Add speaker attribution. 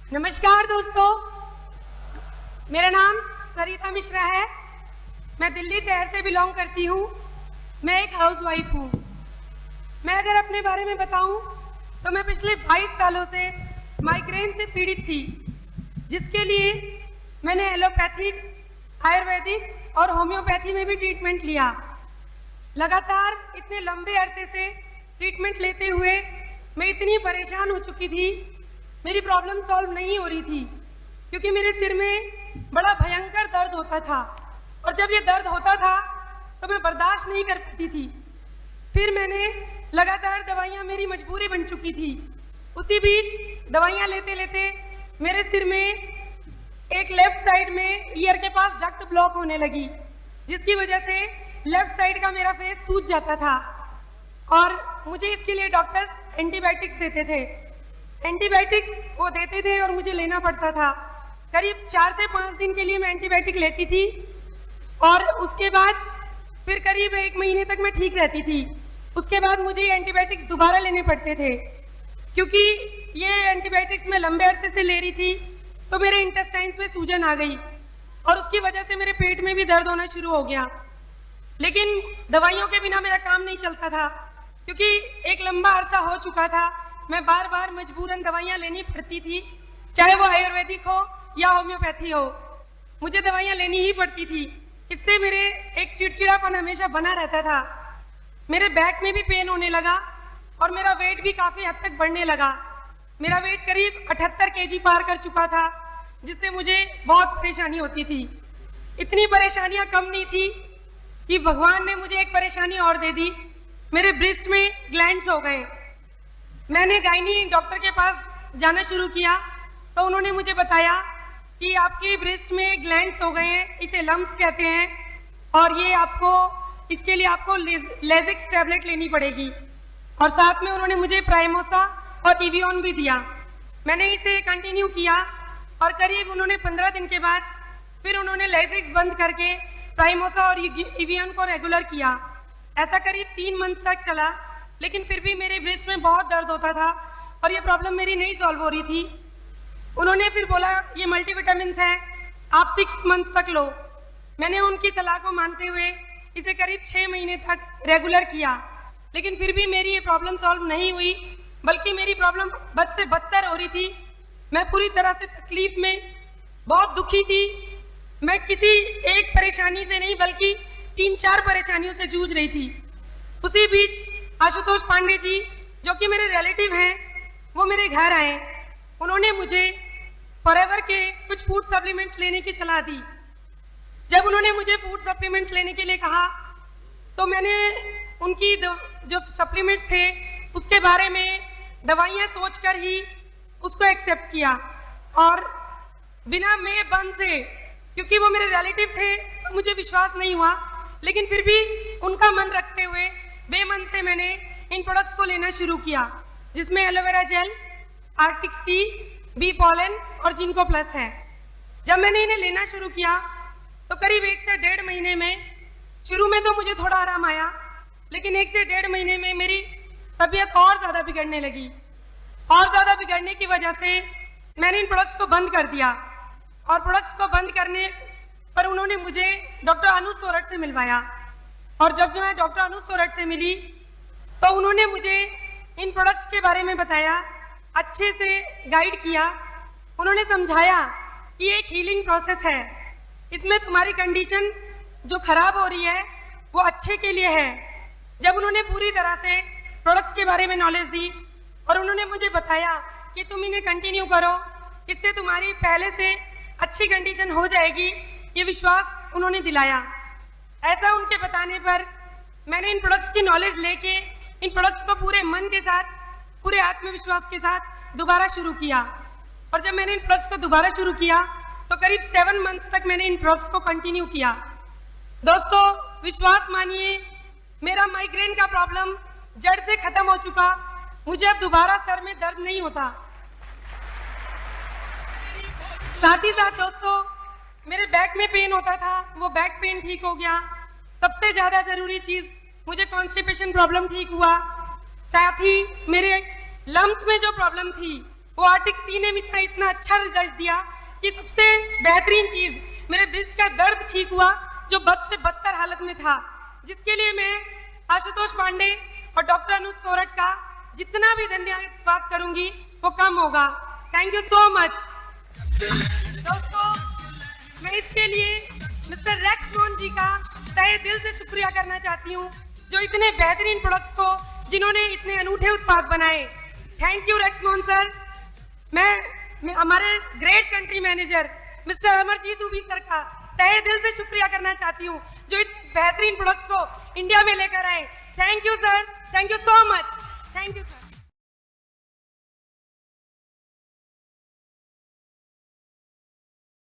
Speaker 1: नमस्कार दोस्तों, मेरा नाम सरिता मिश्रा है। मैं दिल्ली शहर से बिलोंग करती हूँ। मैं एक हाउसवाइफ हूँ। मैं अगर अपने बारे में बताऊँ तो मैं पिछले 22 सालों से माइग्रेन से पीड़ित थी, जिसके लिए मैंने एलोपैथिक, आयुर्वेदिक और होम्योपैथी में भी ट्रीटमेंट लिया। लगातार इतने लंबे अरसे से ट्रीटमेंट लेते हुए मैं इतनी परेशान हो चुकी थी, मेरी प्रॉब्लम सॉल्व नहीं हो रही थी, क्योंकि मेरे सिर में बड़ा भयंकर दर्द होता था और जब ये दर्द होता था तो मैं बर्दाश्त नहीं कर पाती थी। फिर मैंने लगातार दवाइयाँ, मेरी मजबूरी बन चुकी थी। उसी बीच दवाइयाँ लेते लेते मेरे सिर में एक लेफ्ट साइड में ईयर के पास डक्ट ब्लॉक होने लगी, जिसकी वजह से लेफ्ट साइड का मेरा फेस सूज जाता था और मुझे इसके लिए डॉक्टर एंटीबायोटिक्स देते थे। एंटीबायोटिक्स वो देते थे और मुझे लेना पड़ता था। करीब 4 से 5 दिन के लिए मैं एंटीबायोटिक लेती थी और उसके बाद फिर करीब 1 महीने तक मैं ठीक रहती थी। उसके बाद मुझे एंटीबायोटिक्स दोबारा लेने पड़ते थे, क्योंकि ये एंटीबायोटिक्स मैं लंबे अरसे से ले रही थी तो मेरे इंटेस्टाइन्स में सूजन आ गई और उसकी वजह से मेरे पेट में भी दर्द होना शुरू हो गया। लेकिन दवाइयों के बिना मेरा काम नहीं चलता था, क्योंकि एक लंबा अरसा हो चुका था। मैं बार बार मजबूरन दवाइयाँ लेनी पड़ती थी, चाहे वो आयुर्वेदिक हो या होम्योपैथी हो, मुझे दवाइयाँ लेनी ही पड़ती थी। इससे मेरे एक चिड़चिड़ापन हमेशा बना रहता था। मेरे बैक में भी पेन होने लगा और मेरा वेट भी काफ़ी हद तक बढ़ने लगा। मेरा वेट करीब 78 kg पार कर चुका था, जिससे मुझे बहुत परेशानी होती थी। इतनी परेशानियाँ कम नहीं थी कि भगवान ने मुझे एक परेशानी और दे दी। मेरे ब्रेस्ट में ग्लैंड्स हो गए। मैंने गायनी डॉक्टर के पास जाना शुरू किया तो उन्होंने मुझे बताया कि आपके ब्रेस्ट में ग्लैंड्स हो गए हैं, इसे लम्प्स कहते हैं और ये इसके लिए आपको लेजिक्स टैबलेट लेनी पड़ेगी। और साथ में उन्होंने मुझे प्राइमोसा और इवियन भी दिया। मैंने इसे कंटिन्यू किया और करीब उन्होंने 15 दिन के बाद फिर उन्होंने लेजिक्स बंद करके प्राइमोसा और इवियन को रेगुलर किया। ऐसा करीब 3 मंथ तक चला, लेकिन फिर भी मेरे ब्रेस्ट में बहुत दर्द होता था और ये प्रॉब्लम मेरी नहीं सॉल्व हो रही थी। उन्होंने फिर बोला ये मल्टीविटामिन है, आप 6 मंथ तक लो। मैंने उनकी सलाह को मानते हुए इसे करीब 6 महीने तक रेगुलर किया, लेकिन फिर भी मेरी ये प्रॉब्लम सॉल्व नहीं हुई, बल्कि मेरी प्रॉब्लम बद से बदतर हो रही थी। मैं पूरी तरह से तकलीफ में, बहुत दुखी थी। मैं किसी एक परेशानी से नहीं बल्कि 3-4 परेशानियों से जूझ रही थी। उसी बीच आशुतोष पांडे जी, जो कि मेरे रिलेटिव हैं, वो मेरे घर आए। उन्होंने मुझे फॉरएवर के कुछ फूड सप्लीमेंट्स लेने की सलाह दी। जब उन्होंने मुझे फूड सप्लीमेंट्स लेने के लिए कहा तो मैंने उनकी जो सप्लीमेंट्स थे उसके बारे में दवाइयाँ सोचकर ही उसको एक्सेप्ट किया और बिना में बन से, क्योंकि वो मेरे रिलेटिव थे तो मुझे विश्वास नहीं हुआ, लेकिन फिर भी उनका मन रखते हुए बेमन से मैंने इन प्रोडक्ट्स को लेना शुरू किया, जिसमें एलोवेरा जेल, आर्टिक सी, बी पॉलन और जिंको प्लस है। जब मैंने इन्हें लेना शुरू किया तो करीब 1 से 1.5 महीने में, शुरू में तो मुझे थोड़ा आराम आया, लेकिन 1 से 1.5 महीने में मेरी तबीयत और ज़्यादा बिगड़ने लगी और ज़्यादा बिगड़ने की वजह से मैंने इन प्रोडक्ट्स को बंद कर दिया। और प्रोडक्ट्स को बंद करने पर उन्होंने मुझे डॉक्टर अनु सोरठ से मिलवाया और जब मैं डॉक्टर अनु सोरठ से मिली तो उन्होंने मुझे इन प्रोडक्ट्स के बारे में बताया, अच्छे से गाइड किया। उन्होंने समझाया कि ये एक हीलिंग प्रोसेस है, इसमें तुम्हारी कंडीशन जो खराब हो रही है वो अच्छे के लिए है। जब उन्होंने पूरी तरह से प्रोडक्ट्स के बारे में नॉलेज दी और उन्होंने मुझे बताया कि तुम इन्हें कंटिन्यू करो, इससे तुम्हारी पहले से अच्छी कंडीशन हो जाएगी, ये विश्वास उन्होंने दिलाया। ऐसा उनके बताने पर मैंने इन प्रोडक्ट्स की नॉलेज लेके इन प्रोडक्ट्स को पूरे मन के साथ, पूरे आत्मविश्वास के साथ दोबारा शुरू किया। और जब मैंने इन प्रोडक्ट्स को दोबारा शुरू किया तो करीब 7 मंथ तक मैंने इन प्रोडक्ट्स को कंटिन्यू किया। दोस्तों, विश्वास मानिए, मेरा माइग्रेन का प्रॉब्लम जड़ से खत्म हो चुका। मुझे अब दोबारा सर में दर्द नहीं होता। साथ ही साथ दोस्तों, मेरे बैक में पेन होता था, वो बैक पेन ठीक हो गया। सबसे ज़्यादा ज़रूरी चीज़, मुझे कॉन्स्टिपेशन प्रॉब्लम ठीक हुआ। साथ ही मेरे लम्स में जो प्रॉब्लम थी वो आर्टिक सी ने इतना अच्छा रिजल्ट दिया कि सबसे बेहतरीन चीज मेरे ब्रेस्ट का दर्द ठीक हुआ जो बद से बदतर हालत में था, जिसके लिए मैं आशुतोष पांडे और डॉक्टर अनुज सोरठ का जितना भी धन्यवाद करूंगी वो कम होगा। थैंक यू सो मच दोस्तों। मैं इसके लिए मिस्टर रेक्स मोहन जी का तहे दिल से शुक्रिया करना चाहती हूँ, जो इतने बेहतरीन प्रोडक्ट्स को जिन्होंने इतने अनूठे उत्पाद बनाए। Thank you Rex Mohan sir. मैं हमारे great country manager mister Amarjeet Ubi sir का तहे दिल से शुक्रिया करना चाहती हूँ, जो इतने बेहतरीन प्रोडक्ट्स को इंडिया में लेकर आए। Thank you sir, thank you so much, thank you sir.